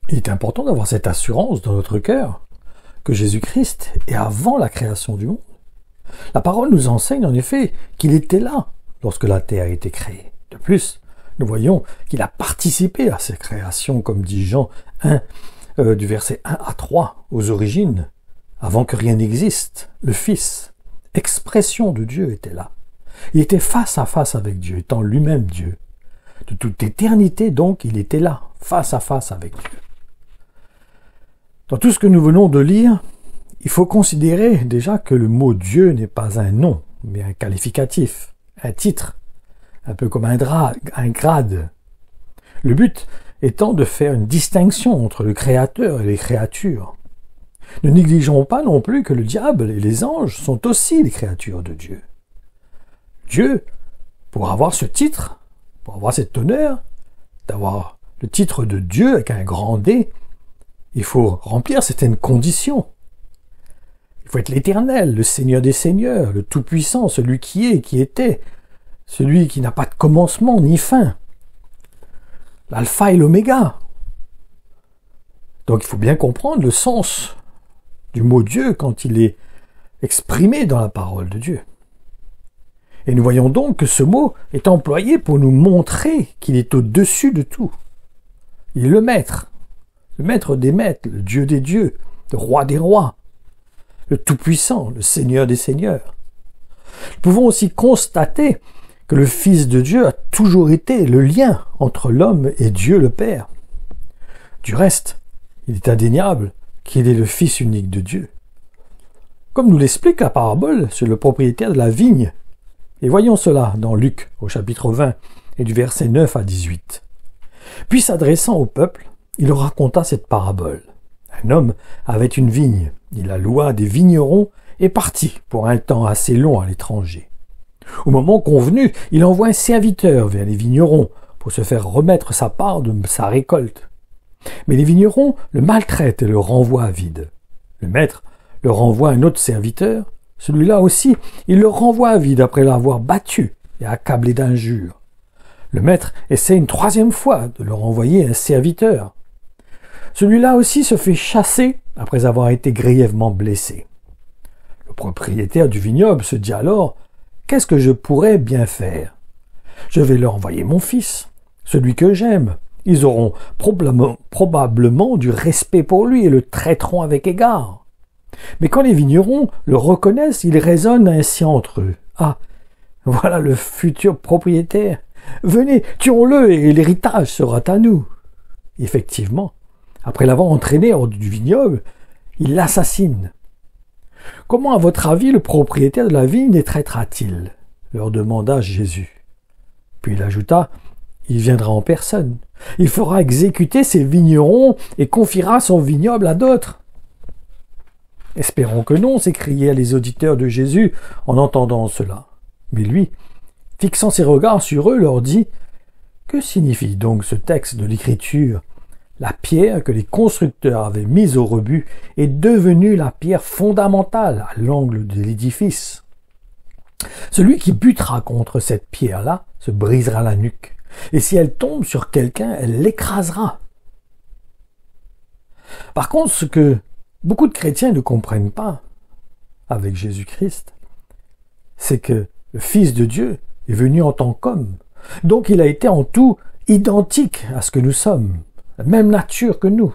Il est important d'avoir cette assurance dans notre cœur que Jésus-Christ est avant la création du monde. La parole nous enseigne en effet qu'il était là lorsque la terre a été créée. De plus, nous voyons qu'il a participé à cette création, comme dit Jean 1, du verset 1 à 3, aux origines, avant que rien n'existe. Le Fils, expression de Dieu, était là. Il était face à face avec Dieu, étant lui-même Dieu. De toute éternité, donc, il était là, face à face avec Dieu. Dans tout ce que nous venons de lire, il faut considérer déjà que le mot Dieu n'est pas un nom, mais un qualificatif, un titre, un peu comme un grade. Le but étant de faire une distinction entre le Créateur et les créatures. Ne négligeons pas non plus que le diable et les anges sont aussi les créatures de Dieu. Dieu, pour avoir ce titre, pour avoir cet honneur, d'avoir le titre de Dieu avec un grand D, il faut remplir certaines conditions. Il faut être l'Éternel, le Seigneur des Seigneurs, le Tout-Puissant, celui qui est, qui était, celui qui n'a pas de commencement ni fin, l'Alpha et l'Oméga. Donc il faut bien comprendre le sens du mot Dieu quand il est exprimé dans la parole de Dieu. Et nous voyons donc que ce mot est employé pour nous montrer qu'il est au-dessus de tout. Il est le maître des maîtres, le Dieu des dieux, le roi des rois, le Tout-Puissant, le Seigneur des seigneurs. Nous pouvons aussi constater que le Fils de Dieu a toujours été le lien entre l'homme et Dieu le Père. Du reste, il est indéniable qu'il est le Fils unique de Dieu. Comme nous l'explique la parabole sur le propriétaire de la vigne. Et voyons cela dans Luc, au chapitre 20, et du verset 9 à 18. Puis s'adressant au peuple, il leur raconta cette parabole. Un homme avait une vigne. Il la loua des vignerons et partit pour un temps assez long à l'étranger. Au moment convenu, il envoie un serviteur vers les vignerons pour se faire remettre sa part de sa récolte. Mais les vignerons le maltraitent et le renvoient à vide. Le maître leur envoie un autre serviteur. Celui-là aussi, il le renvoie à vide après l'avoir battu et accablé d'injures. Le maître essaie une troisième fois de leur envoyer un serviteur. Celui-là aussi se fait chasser après avoir été grièvement blessé. Le propriétaire du vignoble se dit alors « Qu'est-ce que je pourrais bien faire ? Je vais leur envoyer mon fils, celui que j'aime. Ils auront probablement du respect pour lui et le traiteront avec égard. » Mais quand les vignerons le reconnaissent, ils raisonnent ainsi entre eux. « Ah, voilà le futur propriétaire. Venez, tuons-le et l'héritage sera à nous. » Effectivement, après l'avoir entraîné hors du vignoble, ils l'assassinent. « Comment, à votre avis, le propriétaire de la vigne les traitera-t-il » leur demanda Jésus. Puis il ajouta « Il viendra en personne. Il fera exécuter ses vignerons et confiera son vignoble à d'autres. » Espérons que non, s'écrièrent les auditeurs de Jésus en entendant cela. Mais lui, fixant ses regards sur eux, leur dit « Que signifie donc ce texte de l'Écriture ? La pierre que les constructeurs avaient mise au rebut est devenue la pierre fondamentale à l'angle de l'édifice. Celui qui butera contre cette pierre-là se brisera la nuque, et si elle tombe sur quelqu'un, elle l'écrasera. » Par contre, ce que beaucoup de chrétiens ne comprennent pas avec Jésus-Christ, c'est que le Fils de Dieu est venu en tant qu'homme. Donc il a été en tout identique à ce que nous sommes, la même nature que nous.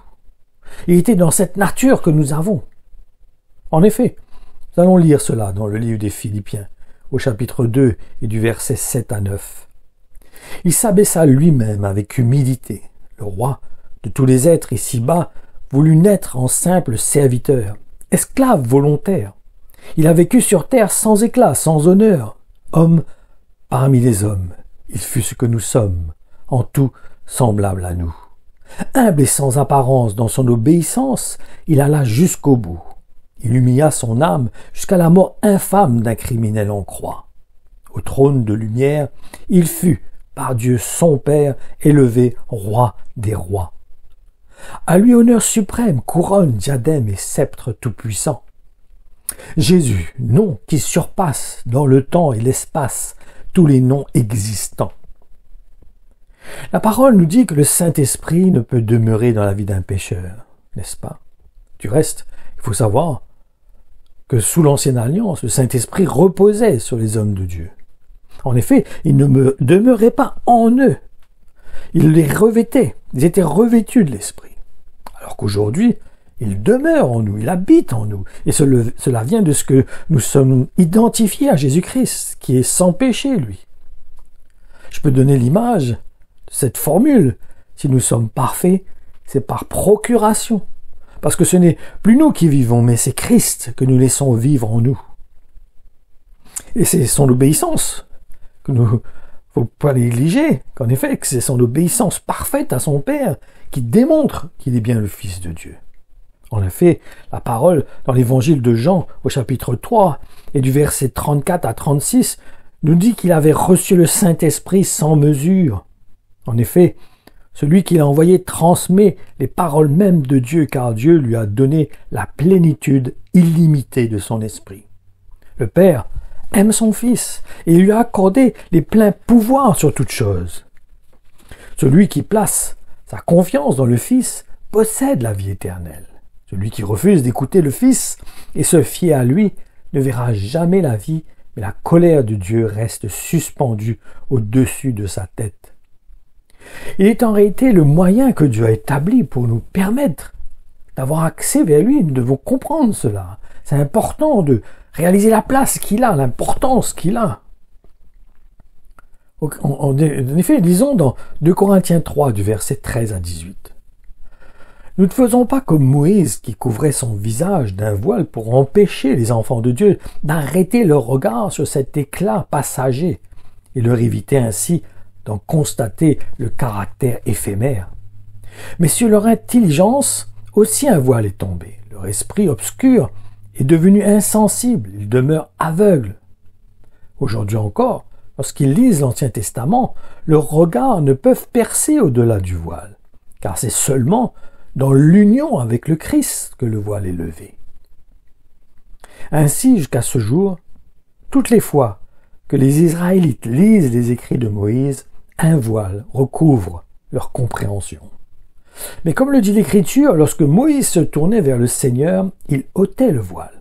Il était dans cette nature que nous avons. En effet, nous allons lire cela dans le livre des Philippiens, au chapitre 2 et du verset 7 à 9. Il s'abaissa lui-même avec humilité. Le roi de tous les êtres ici-bas voulut naître en simple serviteur, esclave volontaire. Il a vécu sur terre sans éclat, sans honneur. Homme parmi les hommes, il fut ce que nous sommes, en tout semblable à nous. Humble et sans apparence dans son obéissance, il alla jusqu'au bout. Il humilia son âme jusqu'à la mort infâme d'un criminel en croix. Au trône de lumière, il fut, par Dieu son Père, élevé roi des rois. À lui honneur suprême, couronne, diadème et sceptre tout-puissant. Jésus, nom qui surpasse dans le temps et l'espace tous les noms existants. La parole nous dit que le Saint-Esprit ne peut demeurer dans la vie d'un pécheur, n'est-ce pas? Du reste, il faut savoir que sous l'Ancienne Alliance, le Saint-Esprit reposait sur les hommes de Dieu. En effet, il ne demeurait pas en eux. Il les revêtait, ils étaient revêtus de l'Esprit. Alors qu'aujourd'hui, il demeure en nous, il habite en nous. Et cela vient de ce que nous sommes identifiés à Jésus-Christ, qui est sans péché, lui. Je peux donner l'image de cette formule. Si nous sommes parfaits, c'est par procuration. Parce que ce n'est plus nous qui vivons, mais c'est Christ que nous laissons vivre en nous. Et c'est son obéissance que nous faut pas négliger, qu'en effet, que c'est son obéissance parfaite à son Père qui démontre qu'il est bien le Fils de Dieu. En effet, la parole dans l'évangile de Jean au chapitre 3 et du verset 34 à 36 nous dit qu'il avait reçu le Saint-Esprit sans mesure. En effet, celui qui l'a envoyé transmet les paroles mêmes de Dieu, car Dieu lui a donné la plénitude illimitée de son esprit. Le Père aime son Fils et lui a accordé les pleins pouvoirs sur toute chose. Celui qui place sa confiance dans le Fils possède la vie éternelle. Celui qui refuse d'écouter le Fils et se fier à lui ne verra jamais la vie, mais la colère de Dieu reste suspendue au-dessus de sa tête. Il est en réalité le moyen que Dieu a établi pour nous permettre d'avoir accès vers lui. Nous devons comprendre cela. C'est important de réaliser la place qu'il a, l'importance qu'il a. En effet, lisons dans 2 Corinthiens 3, du verset 13 à 18. « Nous ne faisons pas comme Moïse qui couvrait son visage d'un voile pour empêcher les enfants de Dieu d'arrêter leur regard sur cet éclat passager et leur éviter ainsi d'en constater le caractère éphémère. Mais sur leur intelligence aussi un voile est tombé. Leur esprit obscur est devenu insensible, ils demeurent aveugles. Aujourd'hui encore, lorsqu'ils lisent l'Ancien Testament, leurs regards ne peuvent percer au-delà du voile, car c'est seulement dans l'union avec le Christ que le voile est levé. Ainsi, jusqu'à ce jour, toutes les fois que les Israélites lisent les écrits de Moïse, un voile recouvre leur compréhension. Mais comme le dit l'Écriture, lorsque Moïse se tournait vers le Seigneur, il ôtait le voile.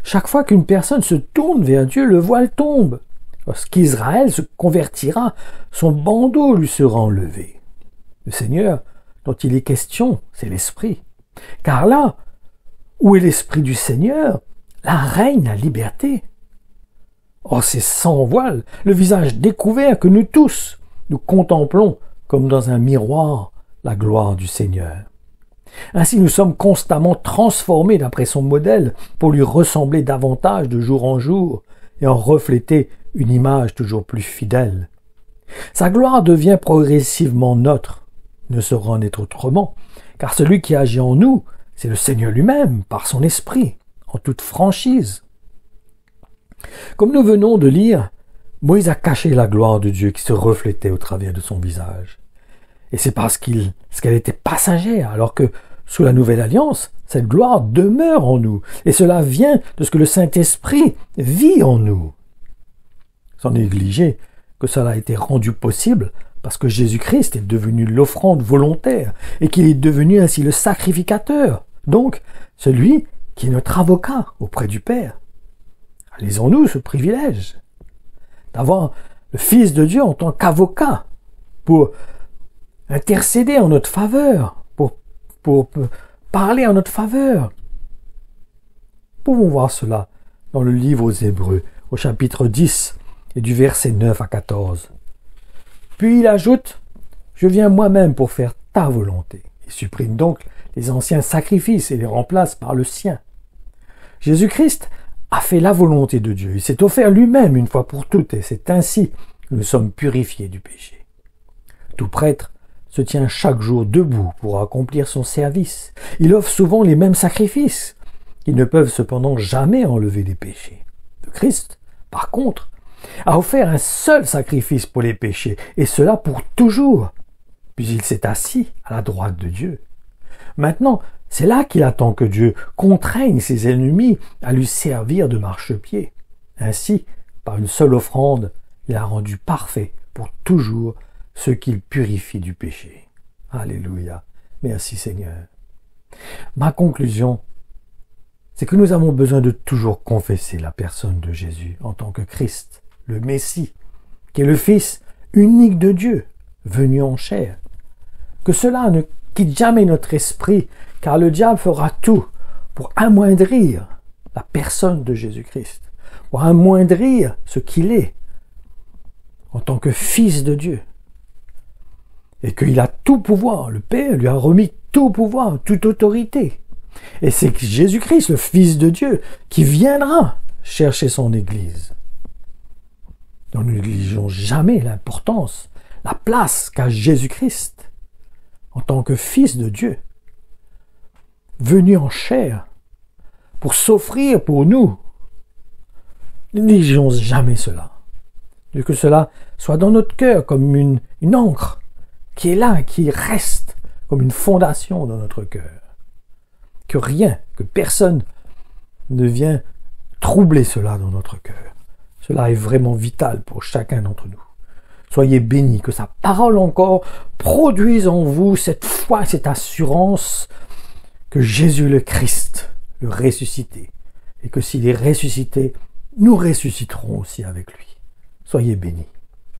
Chaque fois qu'une personne se tourne vers Dieu, le voile tombe. Lorsqu'Israël se convertira, son bandeau lui sera enlevé. Le Seigneur, dont il est question, c'est l'Esprit. Car là où est l'Esprit du Seigneur, là règne la liberté. Or c'est sans voile, le visage découvert que nous tous, nous contemplons comme dans un miroir la gloire du Seigneur. Ainsi nous sommes constamment transformés d'après son modèle pour lui ressembler davantage de jour en jour et en refléter une image toujours plus fidèle. Sa gloire devient progressivement nôtre, ne saurait en être autrement, car celui qui agit en nous, c'est le Seigneur lui-même, par son esprit, en toute franchise. Comme nous venons de lire, Moïse a caché la gloire de Dieu qui se reflétait au travers de son visage. Et c'est parce qu'elle était passagère, alors que sous la Nouvelle Alliance, cette gloire demeure en nous. Et cela vient de ce que le Saint-Esprit vit en nous. Sans négliger que cela a été rendu possible parce que Jésus-Christ est devenu l'offrande volontaire et qu'il est devenu ainsi le sacrificateur, donc celui qui est notre avocat auprès du Père. Réalisons-nous ce privilège d'avoir le Fils de Dieu en tant qu'avocat pour intercéder en notre faveur, pour parler en notre faveur. Pouvons voir cela dans le livre aux Hébreux, au chapitre 10 et du verset 9 à 14. Puis il ajoute « Je viens moi-même pour faire ta volonté ». Il supprime donc les anciens sacrifices et les remplace par le sien. Jésus-Christ a fait la volonté de Dieu. Il s'est offert lui-même une fois pour toutes et c'est ainsi que nous sommes purifiés du péché. Tout prêtre se tient chaque jour debout pour accomplir son service. Il offre souvent les mêmes sacrifices qui ne peuvent cependant jamais enlever les péchés. Le Christ, par contre, a offert un seul sacrifice pour les péchés, et cela pour toujours. Puis il s'est assis à la droite de Dieu. Maintenant, c'est là qu'il attend que Dieu contraigne ses ennemis à lui servir de marchepied. Ainsi, par une seule offrande, il a rendu parfait pour toujours ce qu'il purifie du péché. Alléluia. Merci Seigneur. Ma conclusion, c'est que nous avons besoin de toujours confesser la personne de Jésus en tant que Christ, le Messie, qui est le Fils unique de Dieu, venu en chair. Que cela ne quitte jamais notre esprit, car le diable fera tout pour amoindrir la personne de Jésus-Christ, pour amoindrir ce qu'il est en tant que Fils de Dieu. Et qu'il a tout pouvoir, le Père lui a remis tout pouvoir, toute autorité. Et c'est Jésus-Christ, le Fils de Dieu, qui viendra chercher son Église. Donc, nous ne négligeons jamais l'importance, la place qu'a Jésus-Christ en tant que Fils de Dieu, venu en chair pour s'offrir pour nous. Ne négligeons jamais cela. Que cela soit dans notre cœur comme une encre qui est là, qui reste comme une fondation dans notre cœur. Que rien, que personne ne vient troubler cela dans notre cœur. Cela est vraiment vital pour chacun d'entre nous. Soyez bénis, que sa parole encore produise en vous cette foi, cette assurance que Jésus le Christ, le ressuscité, et que s'il est ressuscité, nous ressusciterons aussi avec lui. Soyez bénis.